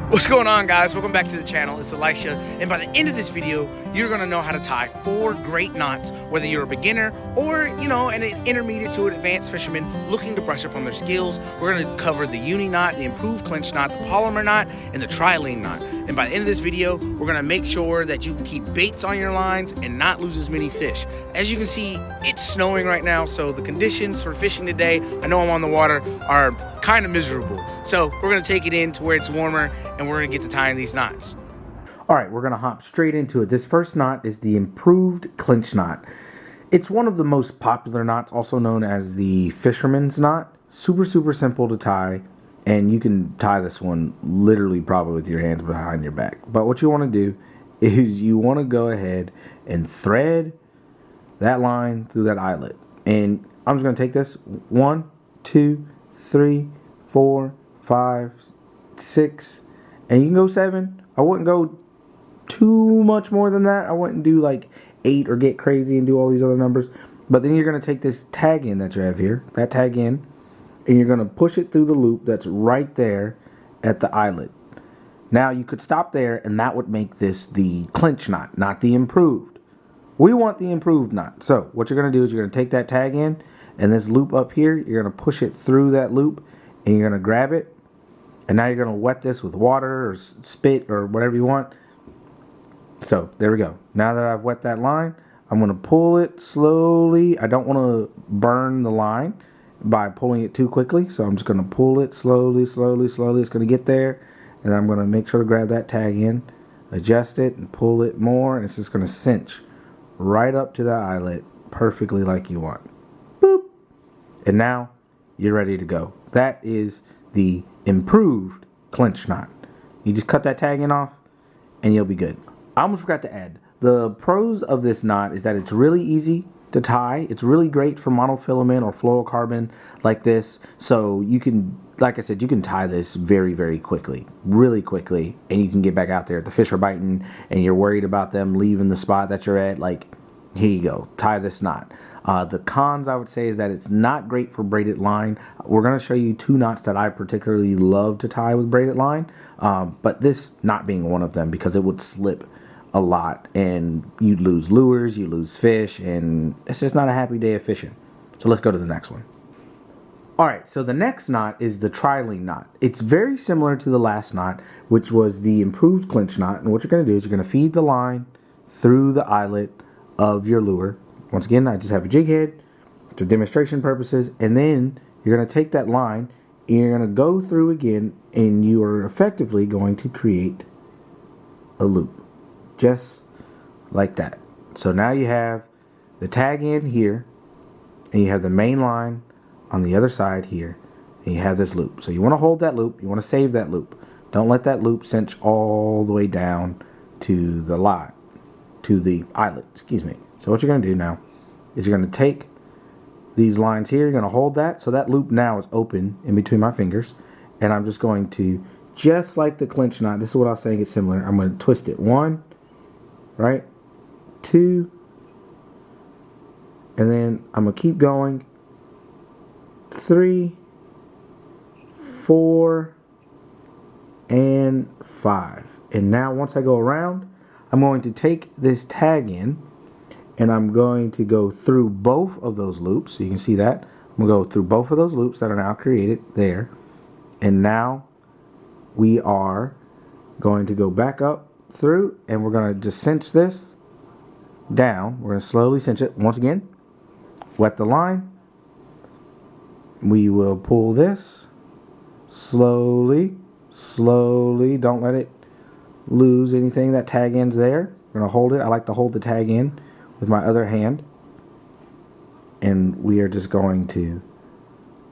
What's going on, guys? Welcome back to the channel. It's Elisha, and by the end of this video you're gonna know how to tie 4 great knots, whether you're a beginner or an intermediate to an advanced fisherman looking to brush up on their skills. We're gonna cover the Uni Knot, the Improved Clinch Knot, the Palomar Knot, and the Trilene Knot. And by the end of this video we're gonna make sure that you can keep baits on your lines and not lose as many fish. As you can see, it's snowing right now, so the conditions for fishing today, I know I'm on the water, are kind of miserable. So we're gonna take it in to where it's warmer and we're gonna get to tying these knots. All right, we're gonna hop straight into it. This first knot is the Improved Clinch Knot. It's one of the most popular knots, also known as the fisherman's knot. Super simple to tie, and you can tie this one literally probably with your hands behind your back. But what you wanna do is you wanna go ahead and thread that line through that eyelet. And I'm just gonna take this 1, 2, 3, 4, 5, 6, and you can go 7. I wouldn't go too much more than that. I wouldn't do like 8 or get crazy and do all these other numbers. But then you're going to take this tag in that you have here, that tag in, and you're going to push it through the loop that's right there at the eyelet. Now you could stop there and that would make this the clinch knot, not the improved. We want the improved knot. So what you're going to do is you're going to take that tag in and this loop up here, you're going to push it through that loop and you're going to grab it. And now you're going to wet this with water or spit or whatever you want. So there we go. Now that I've wet that line, I'm going to pull it slowly. I don't want to burn the line by pulling it too quickly. So I'm just going to pull it slowly. It's going to get there. And I'm going to make sure to grab that tag in, adjust it, and pull it more. And it's just going to cinch right up to that eyelet perfectly like you want. Boop. And now you're ready to go. That is the Improved Clinch Knot. You just cut that tag in off and you'll be good. I almost forgot to add, the pros of this knot is that it's really easy to tie. It's really great for monofilament or fluorocarbon like this. So you can, like I said, you can tie this very quickly, really quickly, and you can get back out there. If the fish are biting and you're worried about them leaving the spot that you're at, like, here you go, tie this knot. The cons, I would say, is that it's not great for braided line. We're going to show you 2 knots that I particularly love to tie with braided line, but this not being one of them because it would slip a lot and you'd lose lures, you lose fish, and it's just not a happy day of fishing. So let's go to the next one. All right, so the next knot is the Trilene knot. It's very similar to the last knot, which was the Improved Clinch knot. And what you're going to do is you're going to feed the line through the eyelet of your lure. Once again, I just have a jig head for demonstration purposes, and then you're going to take that line and you're going to go through again, and you are effectively going to create a loop just like that. So now you have the tag in here and you have the main line on the other side here, and you have this loop. So you want to hold that loop, you want to save that loop. Don't let that loop cinch all the way down to the line, to the eyelet, excuse me. So what you're going to do now is you're going to take these lines here, you're going to hold that, so that loop now is open in between my fingers, and I'm just going to, just like the clinch knot, this is what I was saying, it's similar, I'm going to twist it 1, right, 2, and then I'm going to keep going, 3, 4, and 5. And now once I go around, I'm going to take this tag in and I'm going to go through both of those loops. So you can see that. I'm going to go through both of those loops that are now created there. And now we are going to go back up through and we're going to just cinch this down. We're going to slowly cinch it. Once again, wet the line. We will pull this slowly. Don't let it lose anything. That tag end's there. We're going to hold it. I like to hold the tag in with my other hand, and we are just going to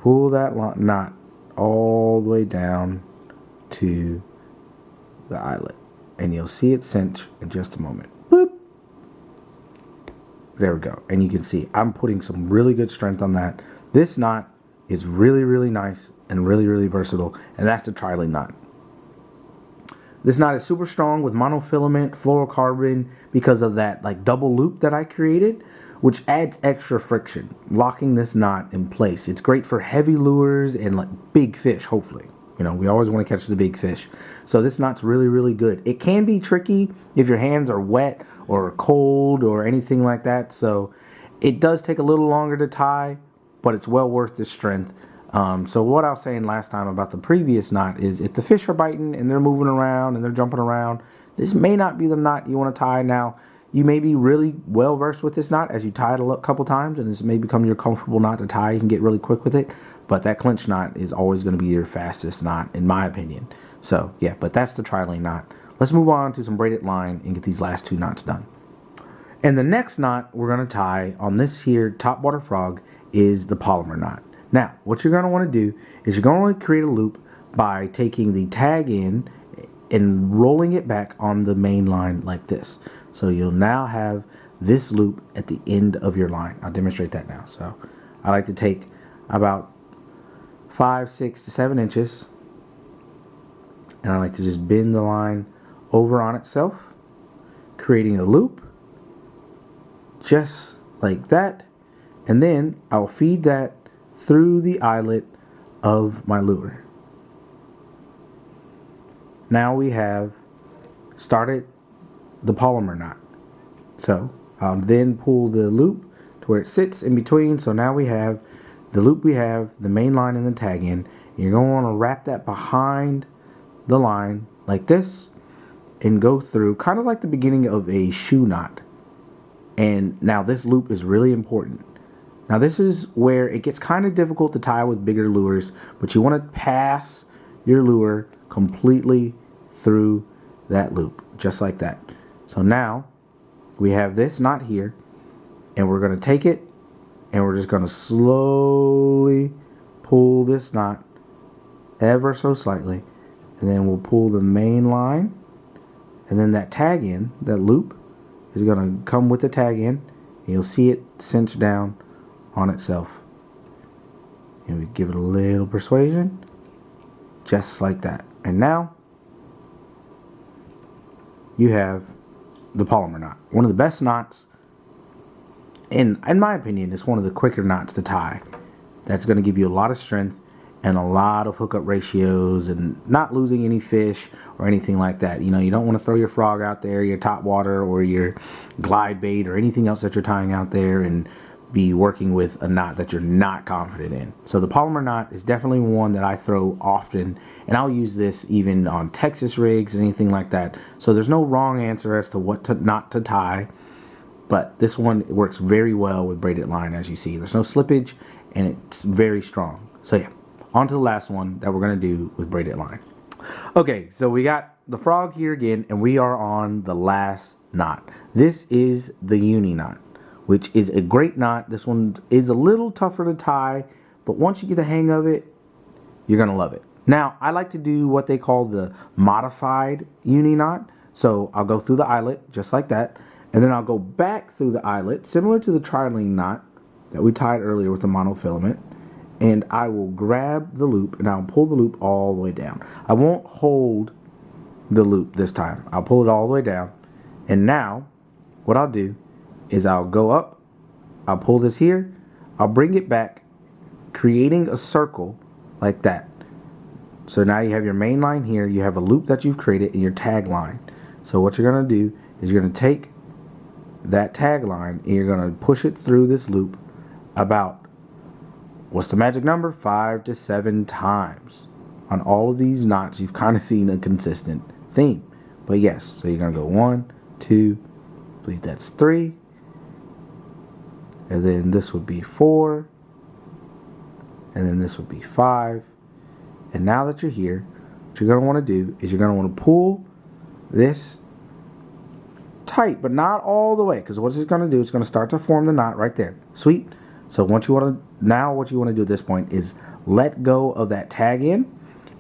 pull that knot all the way down to the eyelet, and you'll see it cinch in just a moment. Boop. There we go. And you can see I'm putting some really good strength on that. This knot is really nice and really versatile, and that's the Trilene knot. This knot is super strong with monofilament, fluorocarbon, because of that like double loop that I created, which adds extra friction, locking this knot in place. It's great for heavy lures and like big fish, hopefully. You know, we always want to catch the big fish. So this knot's really, really good. It can be tricky if your hands are wet or cold or anything like that. So it does take a little longer to tie, but it's well worth the strength. So what I was saying last time about the previous knot is if the fish are biting and they're moving around and they're jumping around, this may not be the knot you want to tie. Now, you may be really well versed with this knot as you tie it a couple times, and this may become your comfortable knot to tie. You can get really quick with it, but that clinch knot is always going to be your fastest knot, in my opinion. So yeah, but that's the Trilene knot. Let's move on to some braided line and get these last two knots done. And the next knot we're going to tie on this here topwater frog is the Palomar knot. Now, what you're going to want to do is you're going to want to create a loop by taking the tag in and rolling it back on the main line like this. So you'll now have this loop at the end of your line. I'll demonstrate that now. So I like to take about 5, 6 to 7 inches, and I like to just bend the line over on itself, creating a loop just like that, and then I'll feed that through the eyelet of my lure. Now we have started the Palomar knot. So I'll then pull the loop to where it sits in between. So now we have the loop, we have the main line and the tag in. You're going to want to wrap that behind the line like this and go through kind of like the beginning of a shoe knot. And now this loop is really important. Now this is where it gets kind of difficult to tie with bigger lures, but you want to pass your lure completely through that loop, just like that. So now we have this knot here, and we're going to take it and we're just going to slowly pull this knot ever so slightly, and then we'll pull the main line, and then that tag in, that loop is going to come with the tag in, and you'll see it cinch down on itself. And we give it a little persuasion, just like that. And now you have the Palomar knot, one of the best knots, and in my opinion, it's one of the quicker knots to tie. That's going to give you a lot of strength and a lot of hookup ratios and not losing any fish or anything like that. You know, you don't want to throw your frog out there, your top water or your glide bait or anything else that you're tying out there and be working with a knot that you're not confident in. So the Palomar knot is definitely one that I throw often, and I'll use this even on Texas rigs and anything like that. So there's no wrong answer as to what knot to tie, but this one works very well with braided line. As you see, there's no slippage and it's very strong. So yeah, on to the last one that we're going to do with braided line. Okay, so we got the frog here again, and we are on the last knot. This is the Uni Knot, which is a great knot. This one is a little tougher to tie, but once you get the hang of it, you're going to love it. Now, I like to do what they call the modified Uni Knot. So I'll go through the eyelet, just like that, and then I'll go back through the eyelet, similar to the Trilene knot that we tied earlier with the monofilament, and I will grab the loop, and I'll pull the loop all the way down. I won't hold the loop this time. I'll pull it all the way down, and now what I'll do is I'll go up, I'll pull this here, I'll bring it back, creating a circle like that. So now you have your main line here, you have a loop that you've created in your tag line. So what you're going to do is you're going to take that tag line and you're going to push it through this loop about, what's the magic number? 5 to 7 times. On all of these knots, you've kind of seen a consistent theme. But yes, so you're going to go 1, 2, I believe that's 3. And then this would be 4. And then this would be 5. And now that you're here, what you're going to want to do is you're going to want to pull this tight, but not all the way, because what it's going to do is going to start to form the knot right there. Sweet. So once you want to, now what you want to do at this point is let go of that tag in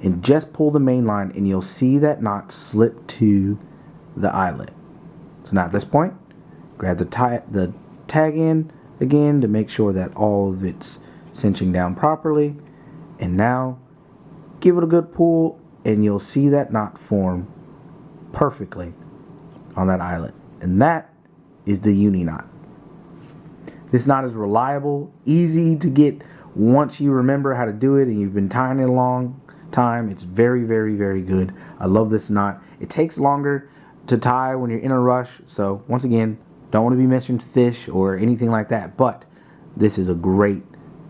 and just pull the main line, and you'll see that knot slip to the eyelet. So now at this point, grab the tag in again to make sure that all of it's cinching down properly, and now give it a good pull and you'll see that knot form perfectly on that eyelet. And that is the Uni Knot. This knot is reliable, easy to get once you remember how to do it and you've been tying it time. It's very, very, very good. I love this knot. It takes longer to tie when you're in a rush. So once again, don't want to be missing fish or anything like that. But this is a great,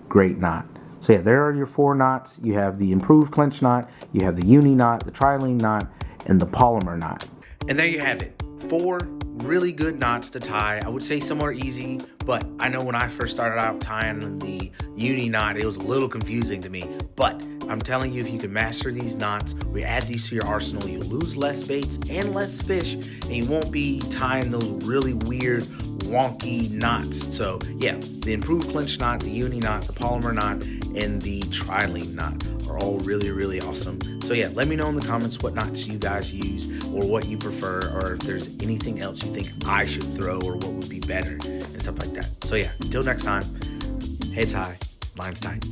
great knot. So yeah, there are your 4 knots. You have the Improved Clinch Knot, you have the Uni Knot, the Trilene Knot, and the Palomar Knot. And there you have it. 4 really good knots to tie. I would say some are easy, but I know when I first started out tying the Uni Knot, it was a little confusing to me. But I'm telling you, if you can master these knots, or add these to your arsenal, you'll lose less baits and less fish, and you won't be tying those really weird, wonky knots. So yeah, the Improved Clinch Knot, the Uni Knot, the Palomar Knot, and the Trilene Knot are all really, really awesome. So yeah, let me know in the comments what knots you guys use, or what you prefer, or if there's anything else you think I should throw, or what would be better, and stuff like that. So yeah, until next time, heads high, lines tight.